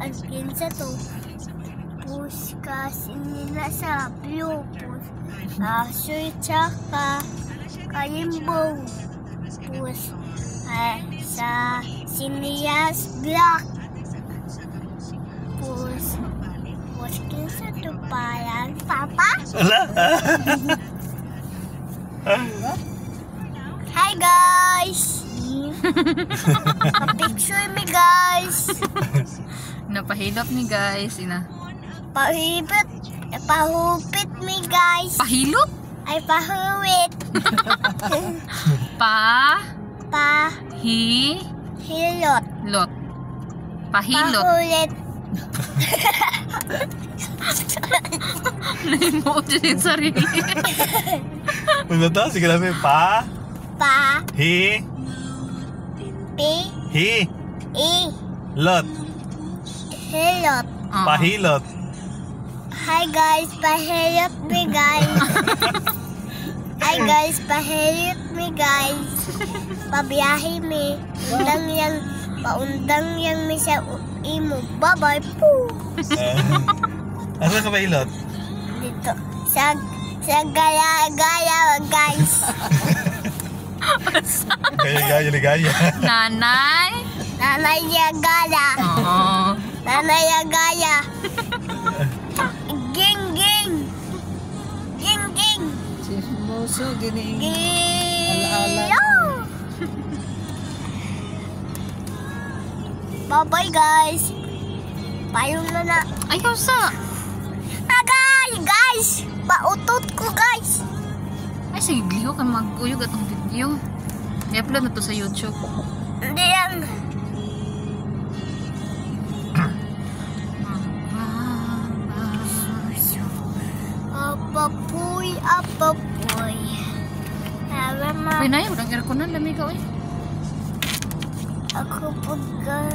ang kinsa to. Puskas nila sa blue. Asoy tsaka kalimbo. Pus sa Sinias Black. Pus kinsa to parang Papa? Hi guys! Picture me guys! Napahilap ni guys. Pahupit me guys! Pahilop? Ay pahuwit! Hilot! Lot. Pahilot. Pahulit! Nahimuot dyan yung sarili. Ano to? Sige namin. Hi. Lot. Hilot! Pahilot. Hi guys! Pahilot me guys! Hi guys! Pahilot me guys! Pabiyahe me. Paundang yang me sa imo. Bye-bye po! Asa ka pahilot? Dito. Sa gaya-gaya guys! Gaya. Nanay? Nanay Yagaya! Oo. Nanay Yagaya! Ging! Chismoso, gini. Gilo! Bye-bye guys! Payong na. Ayaw sa. Agay! Guys! Pautot ko guys! Ay, sige, gliho ka mag-uyog atong video. I-upload na to sa YouTube. Hindi yan. Apapoy. Uy, na yun. Ang aircon na. Lamig ka, uy. Ako pagka...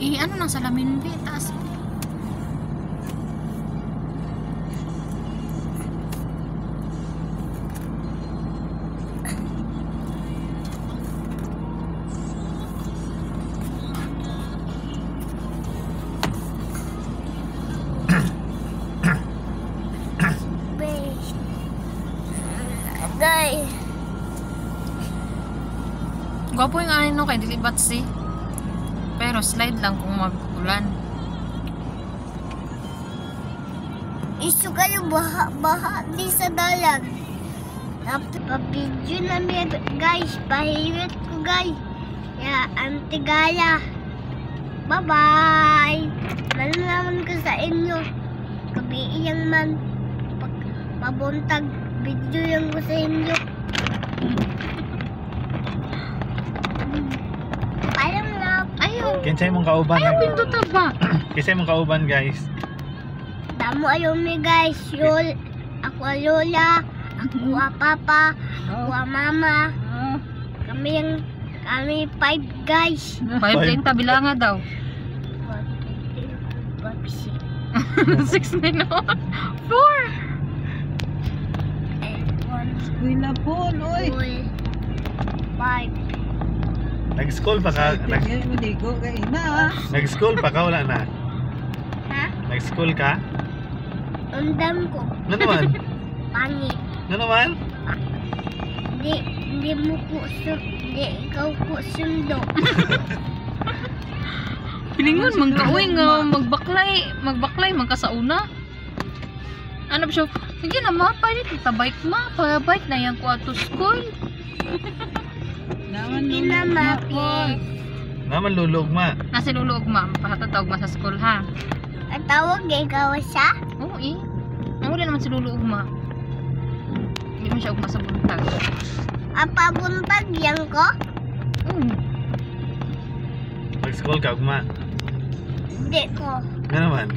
Ano nang salamin, be? Taas. Guys! Gwapo yung ano kay dilibat si. Pero slide lang kung mag-ulan. Isu kayo baha di sa dalan. Pa-video namin guys. Pahirot ko guys. Ya, antigaya. Bye-bye. Nalalaman ko sa inyo. Kabiiyang man. Pabuntag video yung ko sa inyo. Parang na. Ayaw. Kinsay mong kauban. Ayaw, pindot na ba? Kinsay mong kauban guys. Damo ayaw mi guys. Ako lola. Ako papa. Ako mama. Kami 5 guys. 5 din tabilanga daw. 6 na noon. 4. Uy na po, oy. 5. Nag-school pa ka? Tingnan mo, ligo ka ina. Nag-school pa ka? Wala na. Ha? Nag-school ka? Undam ko. Ano naman? Pangit. Ano naman? Hindi mo ko hindi ikaw ko sundo. Pilingon, magkauwi nga, magbaklay, magkasauna. Ano ba siya? Sige na mapay dito, tabike pa-bike na yan ko ato school. Hindi na mapi. Naman lulugma. Nasa luluog ma, pahatatawag ma sa school ha. Ang tawag ikaw siya? Oo eh. Ang wala naman si luluog ma. Hindi mo siya ugma sa buntag. Apa buntag yan ko? Nag-school ka, ugma. Hindi ko. Ano naman?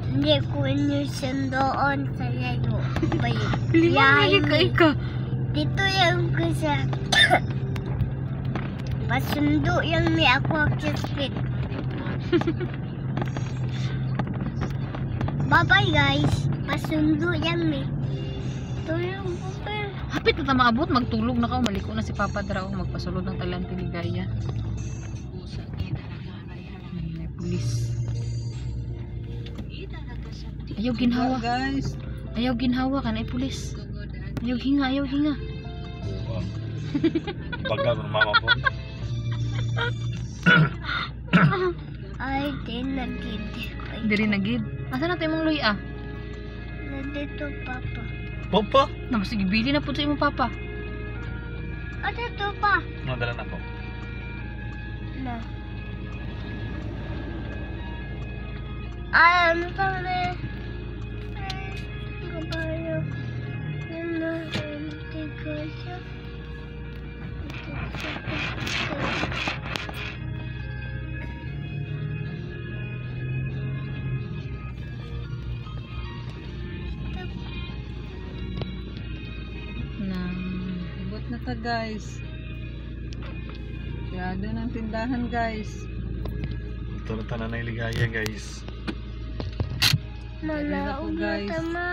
Hindi ko inyo sundoon sa layo. Pilingon lagi ka. Dito yung ko sa... Pasundo yung may ako kispit. Bye-bye guys. Pasundo yan may. Tulong ko pa. Hapit na maabot, magtulog na ka, maliko na si Papa Draw, magpasulod ng talang Tiligaya. Ayaw ginhawa. Guys. Ayaw ginhawa ka na pulis. Ayaw hinga, ayaw hinga. Wow. Bagal ng mama po. Ay, di nagid. Diri na gid. Asa na tayo mong luy ah? Nandito, Papa. Popo? Na sige bili na pud sa imong papa. Ano to pa? Nadala na ko. Na. Ay, ano pa na? Ay, kabayo. Yan na, hindi ko siya. Ibot na ta guys. Kaya doon ang tindahan guys. Ito na tanan na iligaya guys. Malaog na guys. tama.